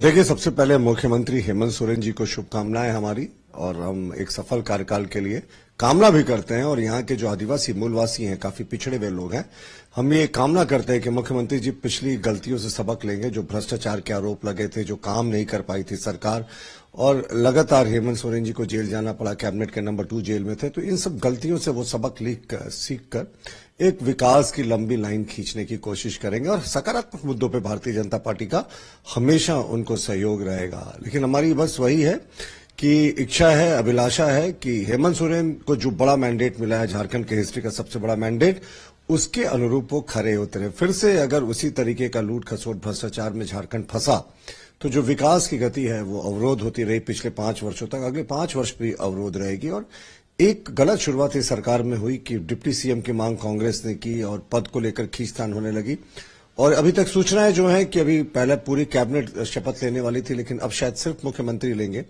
देखिए, सबसे पहले मुख्यमंत्री हेमंत सोरेन जी को शुभकामनाएं हमारी, और हम एक सफल कार्यकाल के लिए कामना भी करते हैं। और यहाँ के जो आदिवासी मूलवासी हैं, काफी पिछड़े हुए लोग हैं, हम ये कामना करते हैं कि मुख्यमंत्री जी पिछली गलतियों से सबक लेंगे। जो भ्रष्टाचार के आरोप लगे थे, जो काम नहीं कर पाई थी सरकार, और लगातार हेमंत सोरेन जी को जेल जाना पड़ा, कैबिनेट के नंबर 2 जेल में थे, तो इन सब गलतियों से वो सबक सीख कर एक विकास की लंबी लाइन खींचने की कोशिश करेंगे। और सकारात्मक मुद्दों पे भारतीय जनता पार्टी का हमेशा उनको सहयोग रहेगा। लेकिन हमारी बस वही है कि इच्छा है, अभिलाषा है कि हेमंत सोरेन को जो बड़ा मैंडेट मिला है, झारखंड के हिस्ट्री का सबसे बड़ा मैंडेट, उसके अनुरूप वो खरे उतरे। फिर से अगर उसी तरीके का लूट खसोट भ्रष्टाचार में झारखंड फंसा, तो जो विकास की गति है वो अवरोध होती रही पिछले 5 वर्षों तक, अगले 5 वर्ष भी अवरोध रहेगी। और एक गलत शुरुआत इस सरकार में हुई कि डिप्टी सीएम की मांग कांग्रेस ने की और पद को लेकर खींचतान होने लगी। और अभी तक सूचनाएं जो है कि अभी पहले पूरी कैबिनेट शपथ लेने वाली थी, लेकिन अब शायद सिर्फ मुख्यमंत्री लेंगे।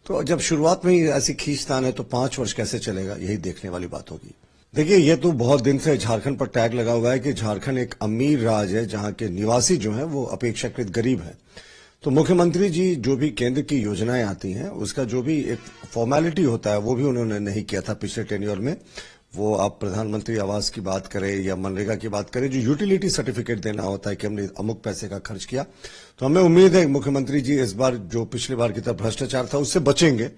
तो जब शुरुआत में ही ऐसी खींचतान है, तो 5 वर्ष कैसे चलेगा, यही देखने वाली बात होगी। देखिए, ये तो बहुत दिन से झारखंड पर टैग लगा हुआ है कि झारखंड एक अमीर राज्य है, जहां के निवासी जो हैं वो अपेक्षाकृत गरीब हैं। तो मुख्यमंत्री जी जो भी केंद्र की योजनाएं आती हैं, उसका जो भी एक फॉर्मेलिटी होता है, वो भी उन्होंने नहीं किया था पिछले टेन्योर में। वो आप प्रधानमंत्री आवास की बात करें या मनरेगा की बात करें, जो यूटिलिटी सर्टिफिकेट देना होता है कि हमने अमुक पैसे का खर्च किया, तो हमें उम्मीद है मुख्यमंत्री जी इस बार जो पिछली बार की तरह भ्रष्टाचार था उससे बचेंगे।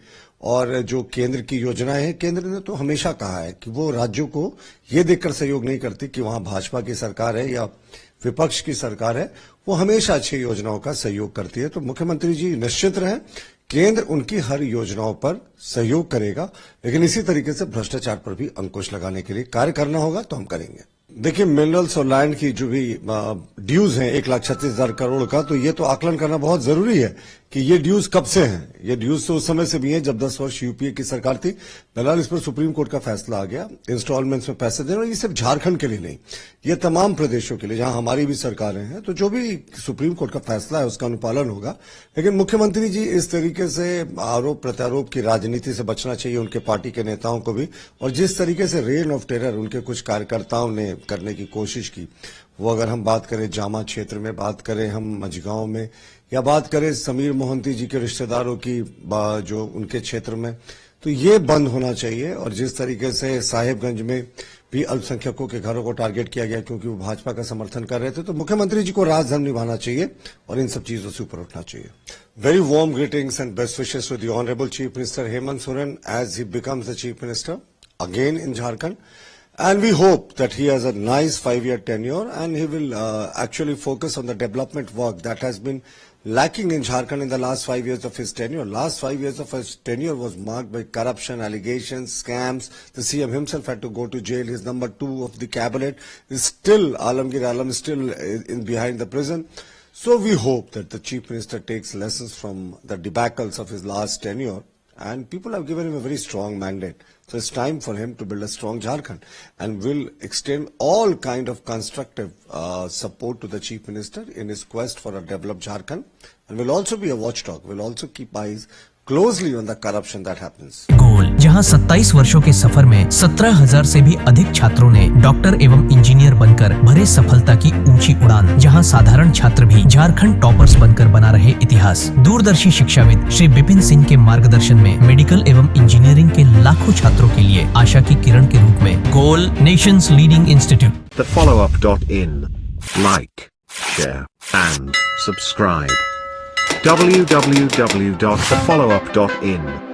और जो केंद्र की योजनाएं हैं, केंद्र ने तो हमेशा कहा है कि वो राज्यों को ये देखकर सहयोग नहीं करती कि वहां भाजपा की सरकार है या विपक्ष की सरकार है, वो हमेशा अच्छी योजनाओं का सहयोग करती है। तो मुख्यमंत्री जी निश्चित रहें, केंद्र उनकी हर योजनाओं पर सहयोग करेगा, लेकिन इसी तरीके से भ्रष्टाचार पर भी अंकुश लगाने के लिए कार्य करना होगा, तो हम करेंगे। देखिए, मिनरल्स और लैंड की जो भी ड्यूज हैं 1,36,000 करोड़ का, तो ये तो आकलन करना बहुत जरूरी है कि ये ड्यूज कब से हैं। ये ड्यूज तो उस समय से भी हैं जब 10 वर्ष यूपीए की सरकार थी। फिलहाल इस पर सुप्रीम कोर्ट का फैसला आ गया, इंस्टॉलमेंट्स में पैसे देना। ये सिर्फ झारखंड के लिए नहीं, ये तमाम प्रदेशों के लिए जहां हमारी भी सरकारें हैं। तो जो भी सुप्रीम कोर्ट का फैसला है उसका अनुपालन होगा। लेकिन मुख्यमंत्री जी इस तरीके से आरोप प्रत्यारोप की राजनीति से बचना चाहिए, उनके पार्टी के नेताओं को भी। और जिस तरीके से रेन ऑफ टेरर उनके कुछ कार्यकर्ताओं ने करने की कोशिश की, वो अगर हम बात करें जामा क्षेत्र में, बात करें हम मझगांव में, या बात करें समीर मोहंती जी के रिश्तेदारों की जो उनके क्षेत्र में, तो ये बंद होना चाहिए। और जिस तरीके से साहेबगंज में भी अल्पसंख्यकों के घरों को टारगेट किया गया क्योंकि वो भाजपा का समर्थन कर रहे थे, तो मुख्यमंत्री जी को राजधर्म निभाना चाहिए और इन सब चीजों से ऊपर उठना चाहिए। Very warm greetings and best wishes to the honourable chief minister Hemant Soren as he becomes the chief minister again in Jharkhand. And we hope that he has a nice 5-year tenure and he will actually focus on the development work that has been lacking in Jharkhand in the last 5 years of his tenure. Last 5 years of his tenure was marked by corruption, allegations, scams. The CM himself had to go to jail. His number 2 of the cabinet is still, Alamgir Alam is still behind the prison. So we hope that the chief minister takes lessons from the debacles of his last tenure. And people have given him a very strong mandate. So it's time for him to build a strong Jharkhand, and will extend all kind of constructive support to the Chief Minister in his quest for a developed Jharkhand, and will also be a watchdog, will also keep eyes closely on the corruption that happens. गोल, जहां 27 वर्षों के सफर में 17,000 से भी अधिक छात्रों ने doctor एवं इंजीनियर बनकर भरे सफलता की ऊंची उड़ान, जहां साधारण छात्र भी झारखंड टॉपर्स बनकर बना रहे इतिहास। दूरदर्शी शिक्षाविद श्री विपिन सिंह के मार्गदर्शन में मेडिकल एवं इंजीनियरिंग के लाखों छात्रों के लिए आशा की किरण के रूप में गोल, nation's leading institute. TheFollowUp.in. Like, share and subscribe. www.thefollowup.in